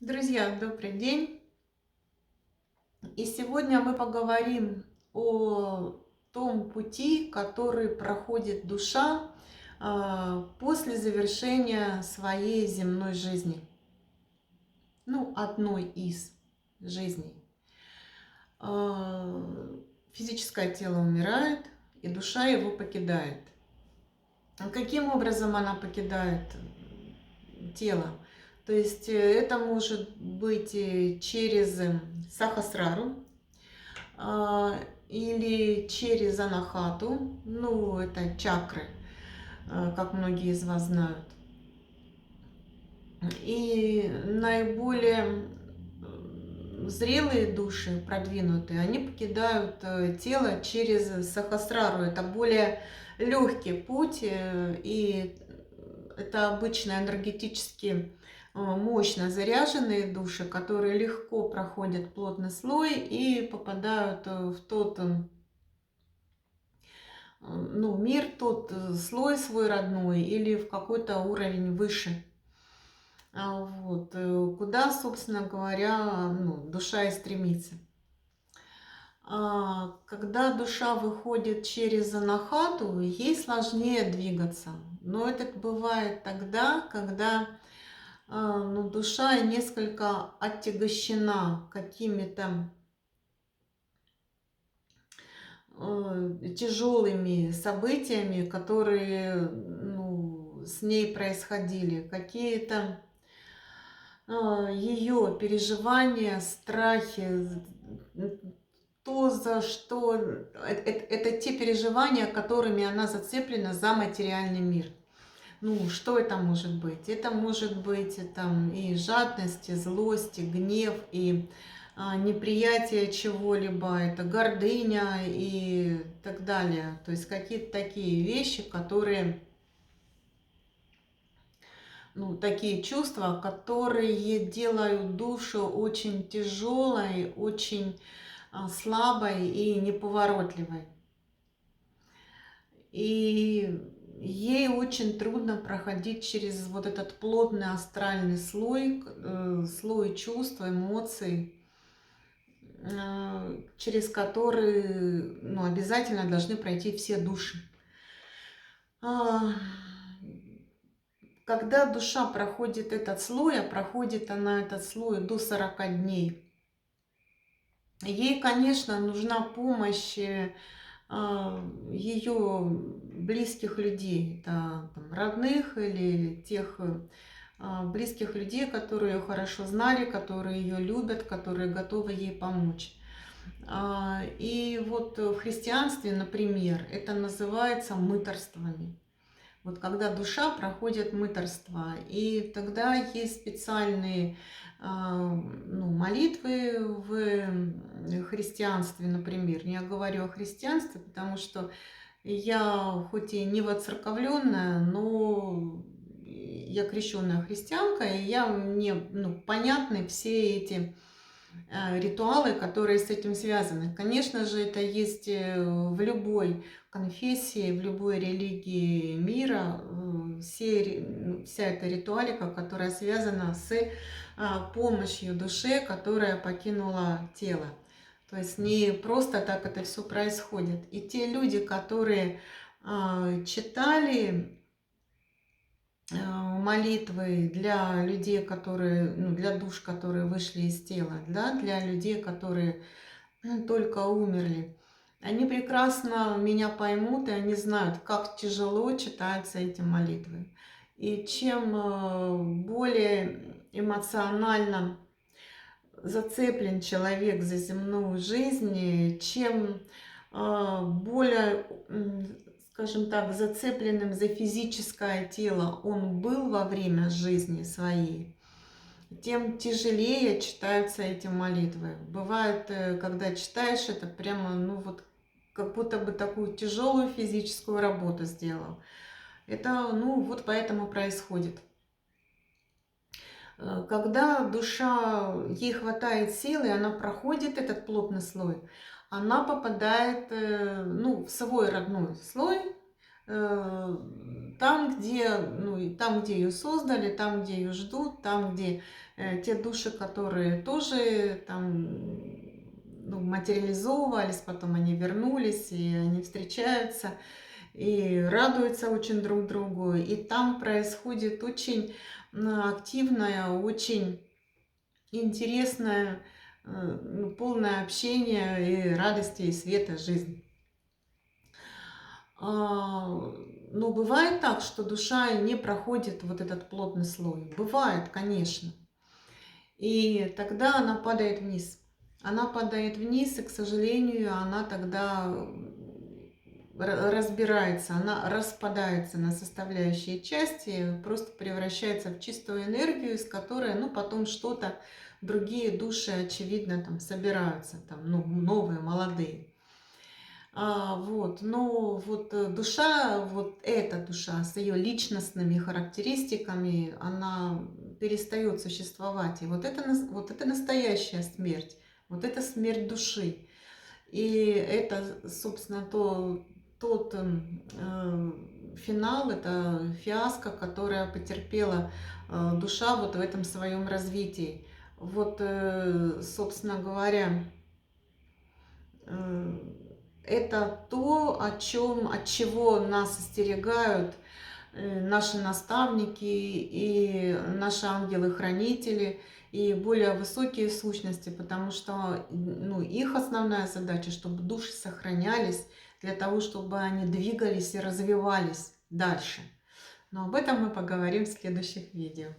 Друзья, добрый день! И сегодня мы поговорим о том пути, который проходит душа после завершения своей земной жизни. Ну, одной из жизней. Физическое тело умирает, и душа его покидает. Каким образом она покидает тело? То есть это может быть через Сахасрару или через Анахату, ну это чакры, как многие из вас знают. И наиболее зрелые души, продвинутые, они покидают тело через Сахасрару. Это более легкий путь, и это обычно энергетически мощно заряженные души, которые легко проходят плотный слой и попадают в тот мир, тот слой свой родной или в какой-то уровень выше. Куда, собственно говоря, душа и стремится. Когда душа выходит через анахату, ей сложнее двигаться. Но это бывает тогда, когда душа несколько отягощена какими-то тяжелыми событиями, которые с ней происходили, какие-то ее переживания, страхи, то, за что... Это те переживания, которыми она зацеплена за материальный мир. Что это может быть? Это может быть там и жадность, и злость, и гнев, и неприятие чего-либо, это гордыня и так далее. То есть какие-то такие вещи, которые, такие чувства, которые делают душу очень тяжелой, очень слабой и неповоротливой. И ей очень трудно проходить через вот этот плотный астральный слой, слой чувств, эмоций, через который обязательно должны пройти все души. Когда душа проходит этот слой, а проходит она этот слой до 40 дней, ей, конечно, нужна помощь ее близких людей, это родных или тех близких людей, которые ее хорошо знали, которые ее любят, которые готовы ей помочь. И вот в христианстве, например, это называется мытарствами. Вот когда душа проходит мытарство, и тогда есть специальные молитвы в христианстве, например. Я говорю о христианстве, потому что я хоть и не воцерковленная, но я крещенная христианка, и мне понятны все эти ритуалы, которые с этим связаны. Конечно же, это есть в любой конфессии, в любой религии мира, вся эта ритуалика, которая связана с помощью душе, которая покинула тело. То есть не просто так это все происходит. И те люди, которые читали молитвы для людей, которые, для душ, которые вышли из тела, да, для людей, которые только умерли. Они прекрасно меня поймут, и они знают, как тяжело читаются эти молитвы. И чем более эмоционально зацеплен человек за земную жизнь, чем более, скажем так, зацепленным за физическое тело он был во время жизни своей, тем тяжелее читаются эти молитвы. Бывает, когда читаешь это, прямо, как будто бы такую тяжелую физическую работу сделал. Это, вот поэтому происходит. Когда душа, ей хватает силы, она проходит этот плотный слой, она попадает в свой родной слой, э, там, где, ну, и там, где ее создали, там, где ее ждут, там, где те души, которые тоже там, ну, материализовывались, потом они вернулись, и они встречаются, и радуются очень друг другу. И там происходит очень активная, очень интересное, ну, полное общение и радости, и света жизнь. Но бывает так, что душа не проходит вот этот плотный слой. Бывает, конечно. И тогда она падает вниз. Она падает вниз, и, к сожалению, она тогда разбирается, она распадается на составляющие части, просто превращается в чистую энергию, из которой, ну, потом что-то, другие души, очевидно, там собираются, там, ну, новые, молодые. Вот, но вот душа, вот эта душа с ее личностными характеристиками, она перестает существовать. И вот это настоящая смерть, вот это смерть души. И это, собственно, тот финал, это фиаско, которое потерпела душа вот в этом своем развитии. Вот, собственно говоря, э, это то, от чего нас остерегают наши наставники и наши ангелы-хранители и более высокие сущности, потому что, ну, их основная задача, чтобы души сохранялись, для того, чтобы они двигались и развивались дальше. Но об этом мы поговорим в следующих видео.